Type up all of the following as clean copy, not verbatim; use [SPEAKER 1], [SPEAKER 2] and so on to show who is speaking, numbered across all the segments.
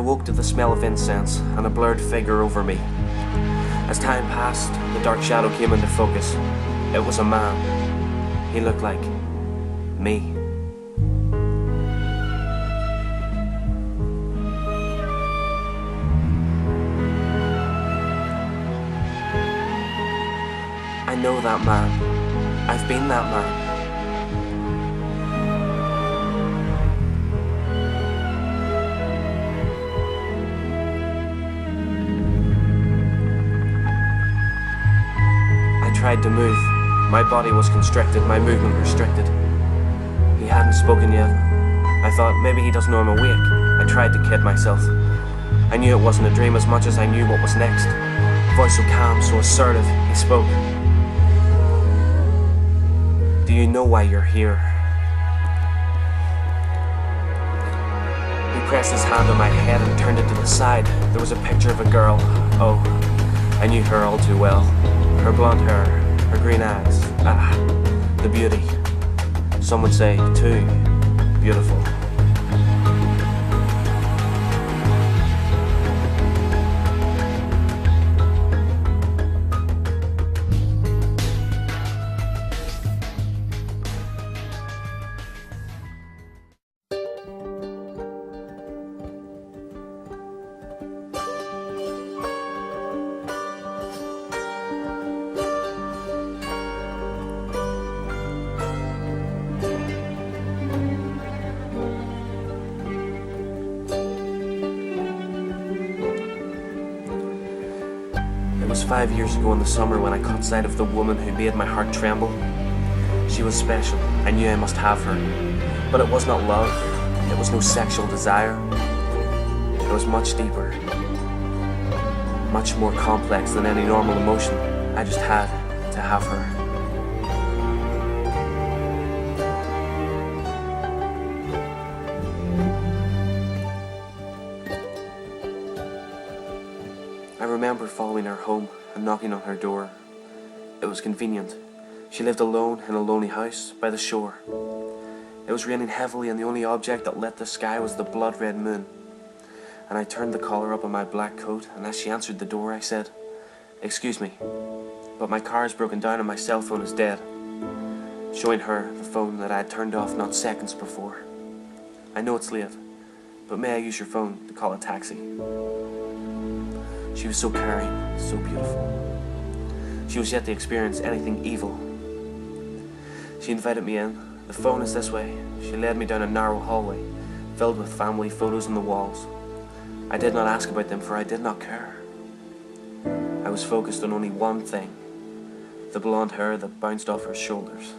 [SPEAKER 1] awoke to the smell of incense and a blurred figure over me. As time passed, the dark shadow came into focus. It was a man. He looked like me. I know that man. I've been that man. I tried to move. My body was constricted, my movement restricted. He hadn't spoken yet. I thought maybe he doesn't know I'm awake. I tried to kid myself. I knew it wasn't a dream as much as I knew what was next. Voice so calm, so assertive, he spoke. Do you know why you're here? He pressed his hand on my head and turned it to the side. There was a picture of a girl. Oh, I knew her all too well. Her blonde hair, her green eyes. Ah, the beauty. Some would say, too beautiful. It was 5 years ago in the summer when I caught sight of the woman who made my heart tremble. She was special. I knew I must have her. But it was not love. It was no sexual desire. It was much deeper. Much more complex than any normal emotion. I just had to have her. I remember following her home and knocking on her door. It was convenient. She lived alone in a lonely house by the shore. It was raining heavily and the only object that lit the sky was the blood-red moon. And I turned the collar up on my black coat, and as she answered the door I said, "Excuse me, but my car is broken down and my cell phone is dead," showing her the phone that I had turned off not seconds before. "I know it's late, but may I use your phone to call a taxi?" She was so caring, so beautiful. She was yet to experience anything evil. She invited me in. "The phone is this way." She led me down a narrow hallway, filled with family photos on the walls. I did not ask about them, for I did not care. I was focused on only one thing, the blonde hair that bounced off her shoulders.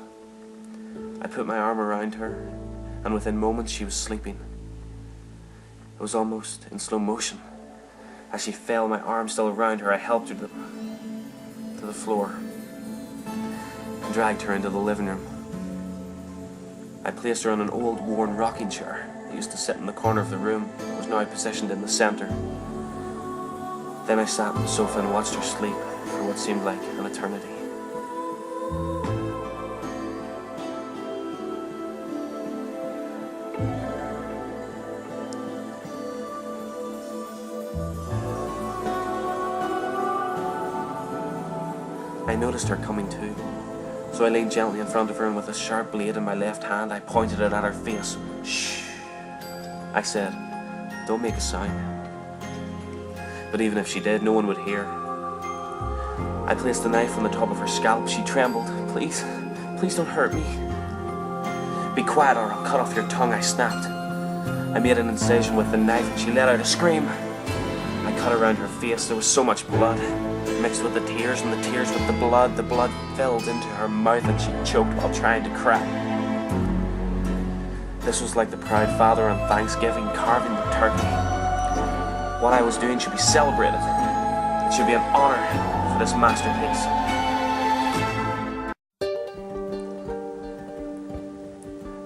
[SPEAKER 1] I put my arm around her, and within moments she was sleeping. It was almost in slow motion. As she fell, my arm still around her, I helped her to the floor and dragged her into the living room. I placed her on an old, worn rocking chair that used to sit in the corner of the room. It was now positioned in the center. Then I sat on the sofa and watched her sleep for what seemed like an eternity. I noticed her coming to, so I leaned gently in front of her and with a sharp blade in my left hand I pointed it at her face. "Shh," I said, "don't make a sound." But even if she did, no one would hear. I placed the knife on the top of her scalp. She trembled. "Please, please don't hurt me." "Be quiet or I'll cut off your tongue," I snapped. I made an incision with the knife and she let out a scream. I cut around her face. There was so much blood, mixed with the tears and the tears with the blood. The blood filled into her mouth and she choked while trying to cry. This was like the proud father on Thanksgiving carving the turkey. What I was doing should be celebrated. It should be an honor for this masterpiece.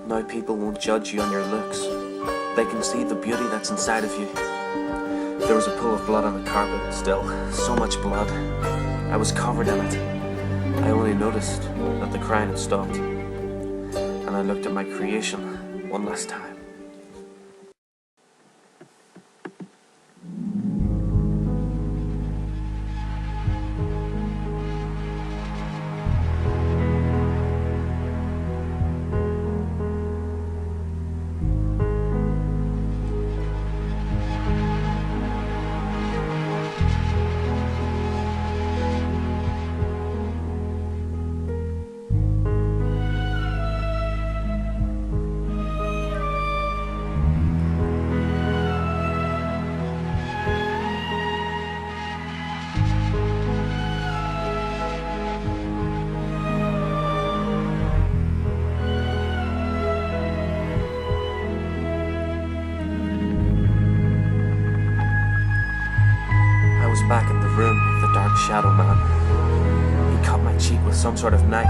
[SPEAKER 1] Now people won't judge you on your looks. They can see the beauty that's inside of you. There was a pool of blood on the carpet, still, so much blood. I was covered in it. I only noticed that the crying had stopped, and I looked at my creation one last time. back in the room with the dark shadow man. He cut my cheek with some sort of knife.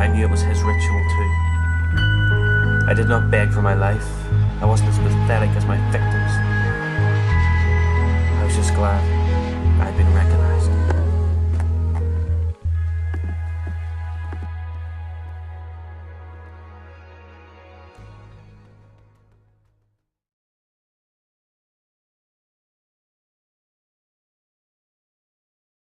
[SPEAKER 1] I knew it was his ritual too. I did not beg for my life. I wasn't as pathetic as my victims. I was just glad I'd been recognized.